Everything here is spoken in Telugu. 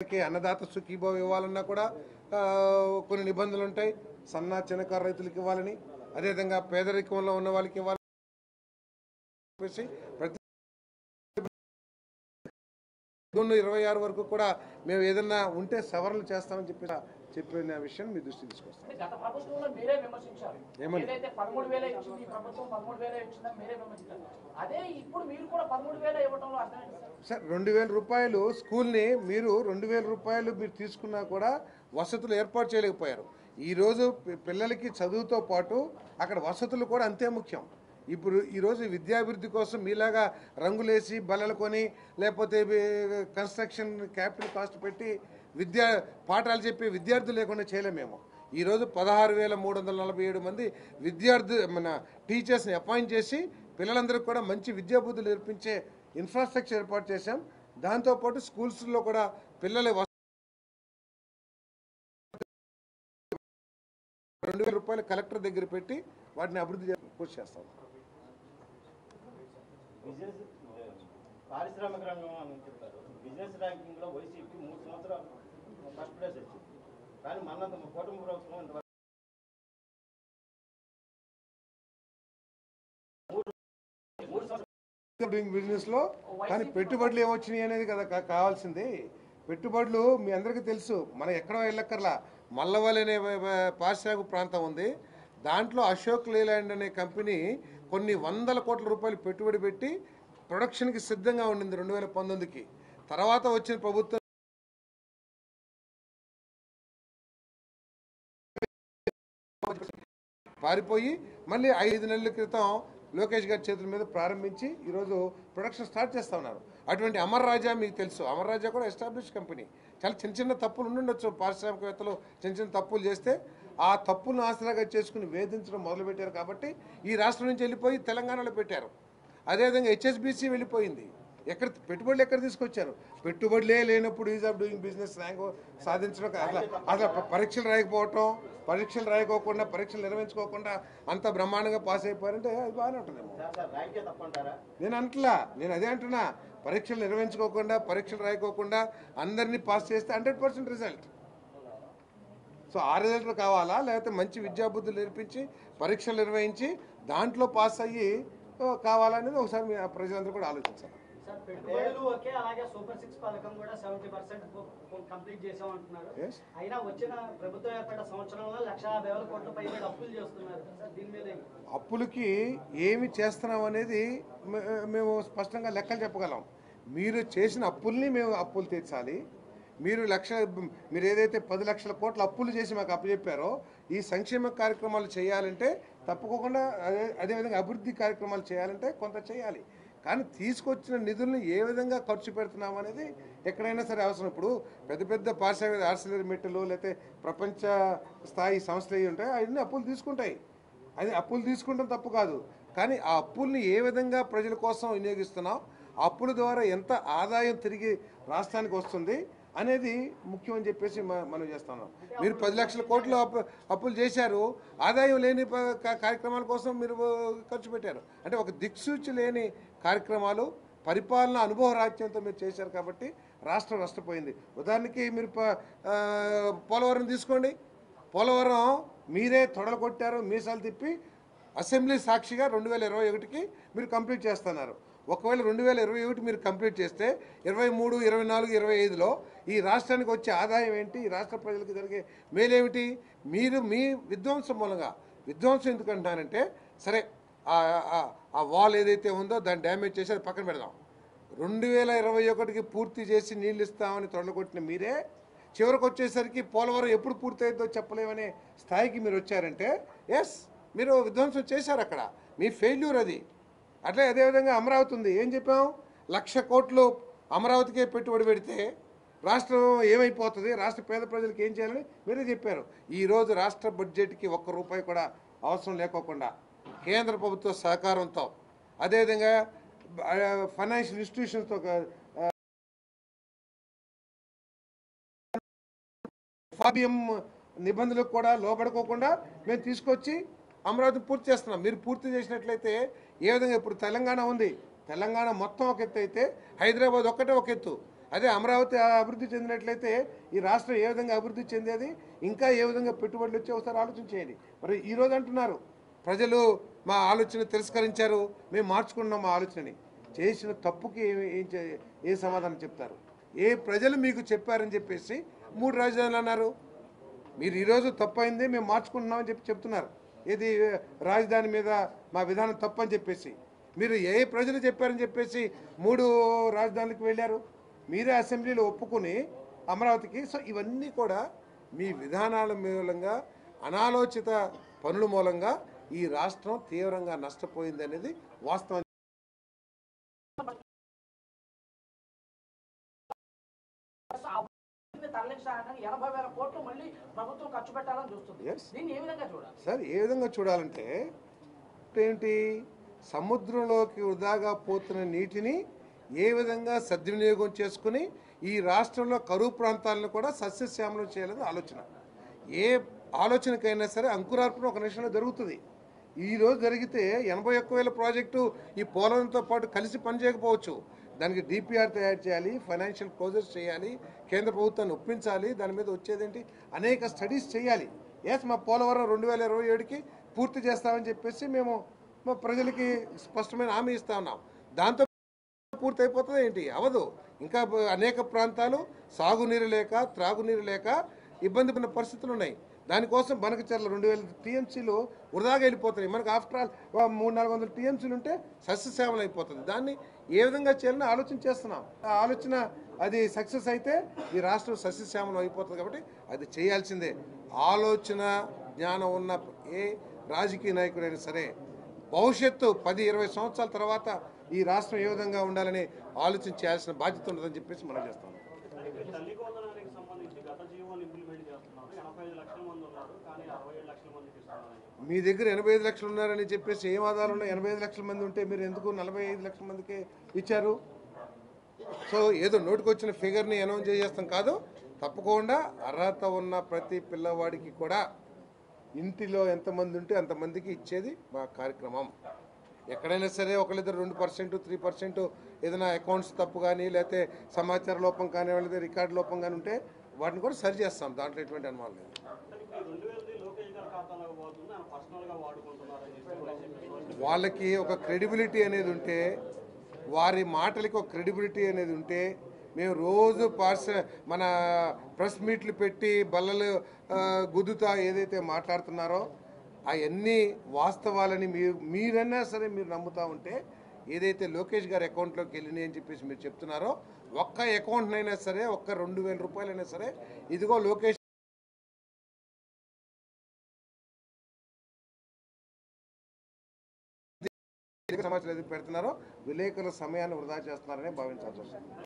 అన్నదాత సుఖీభావ ఇవ్వాలన్నా కూడా కొన్ని నిబంధనలు ఉంటాయి. సన్న చిన్నకారు రైతులకు ఇవ్వాలని, అదేవిధంగా పేదరికంలో ఉన్న వాళ్ళకి ఇవ్వాలని ప్రతి 26 వరకు కూడా మేము ఏదన్నా ఉంటే సవరణలు చేస్తామని చెప్పిన విషయం మీ దృష్టికి తీసుకొస్తాం. గత ప్రభుత్వంలో మీరే విమర్శించారు. ఏదైతే 13,000 ఇచ్చింది ఈ ప్రభుత్వం 13,000 ఇచ్చిందని మీరే విమర్శించారు. అదే ఇప్పుడు మీరు కూడా 13,000 ఇవ్వడంలో అర్థం ఏంటి సార్? 2,000 రూపాయలు స్కూల్ని మీరు 2,000 రూపాయలు మీరు తీసుకున్నా కూడా వసతులు ఏర్పాటు చేయలేకపోయారు. ఈరోజు పిల్లలకి చదువుతో పాటు అక్కడ వసతులు కూడా అంతే ముఖ్యం. ఇప్పుడు ఈరోజు విద్యాభివృద్ధి కోసం మీలాగా రంగులేసి బల్లలు కొని లేకపోతే కన్స్ట్రక్షన్ క్యాపిటల్ కాస్ట్ పెట్టి పాఠాలు చెప్పి విద్యార్థులు లేకుండా చేయలేమేమో. ఈరోజు 16,347 మంది మన టీచర్స్ని అపాయింట్ చేసి పిల్లలందరికీ కూడా మంచి విద్యాబుద్ధులు నేర్పించే ఇన్ఫ్రాస్ట్రక్చర్ ఏర్పాటు చేశాం. దాంతోపాటు స్కూల్స్లో కూడా పిల్లలు 2,000 రూపాయలు కలెక్టర్ దగ్గర పెట్టి వాటిని అభివృద్ధి కృషి చేస్తాం. పారిశ్రామిక రంగం అని చెప్తారు. బిజినెస్ ర్యాంకింగ్ లో వైసీపీ 3 సంవత్సరాలు ఫస్ట్ ప్లేస్ వచ్చింది. కానీ మన కూటమి ప్రభుత్వం డూయింగ్ బిజినెస్ లో కానీ పెట్టుబడులు ఏమొచ్చినాయి అనేది కదా కావాల్సింది. పెట్టుబడులు మీ అందరికీ తెలుసు. మనం ఎక్కడో వెళ్ళక్కర్లా. మల్లవల్లి అనే పారిశ్రామిక ప్రాంతం ఉంది. దాంట్లో అశోక్ లేలాండ్ అనే కంపెనీ కొన్ని 100 కోట్ల రూపాయలు పెట్టుబడి పెట్టి ప్రొడక్షన్కి సిద్ధంగా ఉండింది 2019కి. తర్వాత వచ్చిన ప్రభుత్వం పారిపోయి మళ్ళీ 5 నెలల క్రితం లోకేష్ గారి చేతుల మీద ప్రారంభించి ఈరోజు ప్రొడక్షన్ స్టార్ట్ చేస్తూ ఉన్నారు. అటువంటి అమర్ రాజా మీకు తెలుసు. అమర్ రాజా కూడా ఎస్టాబ్లిష్ కంపెనీ. చాలా చిన్న తప్పులు ఉండుండొచ్చు. పారిశ్రామికవేత్తలు చిన్న తప్పులు చేస్తే ఆ తప్పులను ఆసరాగా చేసుకుని వేధించడం మొదలుపెట్టారు. కాబట్టి ఈ రాష్ట్రం నుంచి వెళ్ళిపోయి తెలంగాణలో పెట్టారు. అదేవిధంగా హెచ్ఎస్బిసి వెళ్ళిపోయింది. పెట్టుబడులు ఎక్కడ తీసుకొచ్చారు? పెట్టుబడులే లేనప్పుడు is of doing business rank సాధించడం అసలు పరీక్షలు రాయకోకుండా పరీక్షలు నిర్వహించుకోకుండా అంత బ్రహ్మాండంగా పాస్ అయిపోయారంటే అది బాగానే ఉంటుందేమో. నేను అంటలా, నేను అదే అంటున్నా. పరీక్షలు నిర్వహించుకోకుండా పరీక్షలు రాయకోకుండా అందరినీ పాస్ చేస్తే 100% రిజల్ట్. సో ఆ రిజల్ట్ కావాలా, లేకపోతే మంచి విద్యాబుద్ధులు నేర్పించి పరీక్షలు నిర్వహించి దాంట్లో పాస్ అయ్యి కావాలనేది ఒకసారి మీ ప్రజలందరూ కూడా ఆలోచించాలి. పెట్టుబడులు ఓకే, అలాగే సూపర్ 6 పథకం కూడా 70% కంప్లీట్ చేసాం అంటున్నారు. అయినా వచ్చిన ప్రభుత్వం ఏర్పడిన సంవత్సరంలో 1,50,000 కోట్ల పైగా అప్పులు చేస్తున్నారు. దీని మీద అప్పులకి ఏమి చేస్తున్నాం అనేది మేము స్పష్టంగా లెక్కలు చెప్పగలం. మీరు చేసిన అప్పుల్ని మేము అప్పులు తీర్చాలి. మీరు ఏదైతే 10 లక్షల కోట్ల అప్పులు చేసి మాకు అప్పచెప్పారో ఈ సంక్షేమ కార్యక్రమాలు చేయాలంటే తప్పకుండా అదేవిధంగా అభివృద్ధి కార్యక్రమాలు చేయాలంటే కొంత చేయాలి. కానీ తీసుకొచ్చిన నిధులను ఏ విధంగా ఖర్చు పెడుతున్నాం అనేది ఎక్కడైనా సరే అవసరం. ఇప్పుడు పెద్ద పారిశ్రామిక ఆర్సిలర్మిట్టలు లేకపోతే ప్రపంచ స్థాయి సంస్థలు అవి ఉంటాయి. అవన్నీ అప్పులు తీసుకుంటాయి. అది అప్పులు తీసుకుంటాం తప్పు కాదు. కానీ ఆ అప్పుల్ని ఏ విధంగా ప్రజల కోసం వినియోగిస్తున్నాం, ఆ అప్పుల ద్వారా ఎంత ఆదాయం తిరిగి రాష్ట్రానికి వస్తుంది అనేది ముఖ్యం అని చెప్పేసి మనం చేస్తున్నాం. మీరు 10 లక్షల కోట్లు అప్పులు చేశారు, ఆదాయం లేని కార్యక్రమాల కోసం మీరు ఖర్చు పెట్టారు. అంటే ఒక దిక్సూచి లేని కార్యక్రమాలు పరిపాలన అనుభవ రాజ్యంతో మీరు చేశారు కాబట్టి రాష్ట్రం నష్టపోయింది. ఉదాహరణకి మీరు పోలవరం తీసుకోండి. పోలవరం మీరే తొడలు కొట్టారు, మీసాలు తిప్పి అసెంబ్లీ సాక్షిగా 2021కి మీరు కంప్లీట్ చేస్తున్నారు. ఒకవేళ 2021 మీరు కంప్లీట్ చేస్తే 23, 24, 25లో ఈ రాష్ట్రానికి వచ్చే ఆదాయం ఏంటి, ఈ రాష్ట్ర ప్రజలకు జరిగే మేలేమిటి? మీరు మీ విధ్వంసం మూలంగా, విధ్వంసం ఎందుకంటున్నారంటే సరే ఆ వాల్ ఏదైతే ఉందో దాన్ని డ్యామేజ్ చేసి అది పక్కన పెడదాం. 2021కి పూర్తి చేసి నీళ్ళు ఇస్తామని తొడగొట్టిన మీరే చివరికి వచ్చేసరికి పోలవరం ఎప్పుడు పూర్తయిద్దో చెప్పలేమనే స్థాయికి మీరు వచ్చారంటే ఎస్, మీరు విధ్వంసం చేశారు. అక్కడ మీ ఫెయిల్యూర్ అది. అదేవిధంగా అమరావతి ఉంది. ఏం చెప్పాం? 1,00,000 కోట్లు అమరావతికే పెట్టుబడి పెడితే రాష్ట్రం ఏమైపోతుంది, రాష్ట్ర పేద ప్రజలకు ఏం చేయాలని మీరే చెప్పారు. ఈరోజు రాష్ట్ర బడ్జెట్కి 1 రూపాయి కూడా అవసరం లేకోకుండా కేంద్ర ప్రభుత్వ సహకారంతో అదేవిధంగా ఫైనాన్షియల్ ఇన్స్టిట్యూషన్స్తో FABM నిబంధనలకు కూడా లోబడుకోకుండా మేము తీసుకొచ్చి అమరావతి పూర్తి చేస్తున్నాం. మీరు పూర్తి చేసినట్లయితే ఏ విధంగా ఇప్పుడు తెలంగాణ ఉంది, తెలంగాణ మొత్తం ఒక ఎత్తు అయితే హైదరాబాద్ ఒక్కటే ఒక ఎత్తు. అదే అమరావతి అభివృద్ధి చెందినట్లయితే ఈ రాష్ట్రం ఏ విధంగా అభివృద్ధి చెందేది, ఇంకా ఏ విధంగా పెట్టుబడులు వచ్చి ఒకసారి ఆలోచన చేయండి. మరి ఈరోజు అంటున్నారు ప్రజలు మా ఆలోచన తిరస్కరించారు, మేము మార్చుకున్నాం మా ఆలోచనని. చేసిన తప్పుకి ఏ సమాధానం చెప్తారు? ఏ ప్రజలు మీకు చెప్పారని చెప్పేసి 3 రాజధానులు అన్నారు? మీరు ఈరోజు తప్పైంది మేము మార్చుకుంటున్నామని చెప్తున్నారు. ఏది రాజధాని మీద మా విధానం తప్పని చెప్పేసి మీరు ఏ ప్రజలు చెప్పారని చెప్పేసి 3 రాజధానులకు వెళ్ళారు? మీరే అసెంబ్లీలో ఒప్పుకుని అమరావతికి. సో ఇవన్నీ కూడా మీ విధానాల మూలంగా, అనాలోచిత పనుల మూలంగా ఈ రాష్ట్రం తీవ్రంగా నష్టపోయింది అనేది వాస్తవం. తరలించడానికి 80,000 కోట్లు మళ్ళీ ప్రభుత్వం ఖర్చు పెట్టాలని చూస్తుంది. దీన్ని ఏ విధంగా చూడాలి సార్? ఏ విధంగా చూడాలంటే ఏంటి, సముద్రంలోకి వృధాగా పోతున్న నీటిని ఏ విధంగా సద్వినియోగం చేసుకుని ఈ రాష్ట్రంలో కరువు ప్రాంతాలను కూడా సస్యశ్యామలం చేయాలని ఆలోచన. ఏ ఆలోచనకైనా సరే అంకురార్పణ ఒక నిమిషంలో జరుగుతుంది. ఈరోజు జరిగితే 81,000 ప్రాజెక్టు ఈ పోలవరంతో పాటు కలిసి పనిచేయకపోవచ్చు. దానికి డిపిఆర్ తయారు చేయాలి, ఫైనాన్షియల్ క్లోజర్స్ చేయాలి, కేంద్ర ప్రభుత్వాన్ని ఒప్పించాలి, దాని మీద వచ్చేదేంటి అనేక స్టడీస్ చేయాలి. మా పోలవరం 2027కి పూర్తి చేస్తామని చెప్పేసి మేము మా ప్రజలకి స్పష్టమైన హామీ ఇస్తా ఉన్నాం. దాంతో పూర్తి అయిపోతుంది ఏంటి? అవదు. ఇంకా అనేక ప్రాంతాలు సాగునీరు లేక, త్రాగునీరు లేక ఇబ్బంది పడిన పరిస్థితులు ఉన్నాయి. దానికోసం బనకచర్ల 2,000 టీఎంసీలు వృధాగా వెళ్ళిపోతున్నాయి. మనకు ఆఫ్టర్ ఆల్ 300-400 టీఎంసీలు ఉంటే సస్యశ్యామలం అయిపోతుంది. దాన్ని ఏ విధంగా చేయాలని ఆలోచన చేస్తున్నాం. ఆ ఆలోచన అది సక్సెస్ అయితే ఈ రాష్ట్రం సస్యశ్యామలం అయిపోతుంది. కాబట్టి అది చేయాల్సిందే. ఆలోచన జ్ఞానం ఉన్న ఏ రాజకీయ నాయకుడైనా సరే భవిష్యత్తు 10-20 సంవత్సరాల తర్వాత ఈ రాష్ట్రం ఏ విధంగా ఉండాలని ఆలోచన చేయాల్సిన బాధ్యత ఉండదని చెప్పేసి మనం చేస్తాం. తల్లికోదనానికి సంబంధించి గత జీవోని ఇంప్లిమెంట్ చేస్తున్నారు. 85 లక్షల మంది ఉన్నారు, కానీ 67 లక్షల మందికి ఇస్తున్నారు. మీ దగ్గర 85 లక్షలు ఉన్నారని చెప్పేసి ఏం ఆధారాలు ఉన్నాయి? 85 లక్షల మంది ఉంటే మీరు ఎందుకు 45 లక్షల మందికి ఇచ్చారు? సో ఏదో నోటికొచ్చిన ఫిగర్ని అనౌన్స్ చేస్తాం కాదు. తప్పకుండా అర్హత ఉన్న ప్రతి పిల్లవాడికి కూడా ఇంటిలో ఎంతమంది ఉంటే అంతమందికి ఇచ్చేది మా కార్యక్రమం. ఎక్కడైనా సరే ఒకళ్ళిద్దరు 2%, 3% ఏదైనా అకౌంట్స్ తప్పు కానీ, లేకపోతే సమాచార లోపం కానీ, లేదా రికార్డు లోపం కానీ ఉంటే వాటిని కూడా సరి చేస్తాం. దాంట్లో ఎటువంటి అనుమానం లేదు. వాళ్ళకి ఒక క్రెడిబిలిటీ అనేది ఉంటే, వారి మాటలకి ఒక క్రెడిబిలిటీ అనేది ఉంటే, మేము రోజు మన ప్రెస్ మీట్లు పెట్టి బల్లలు గుద్దుతా ఏదైతే మాట్లాడుతున్నారో అవన్నీ వాస్తవాలని మీరన్నా సరే మీరు నమ్ముతా ఉంటే, ఏదైతే లోకేష్ గారి అకౌంట్లోకి వెళ్ళినాయి అని చెప్పేసి మీరు చెప్తున్నారో, ఒక్క అకౌంట్నైనా సరే, ఒక్క 2,000 రూపాయలైనా సరే, ఇదిగో లోకేష్ సమాచారం ఏది పెడుతున్నారో విలేకరుల సమయాన్ని వృధా చేస్తున్నారని భావించాల్సి వస్తుంది.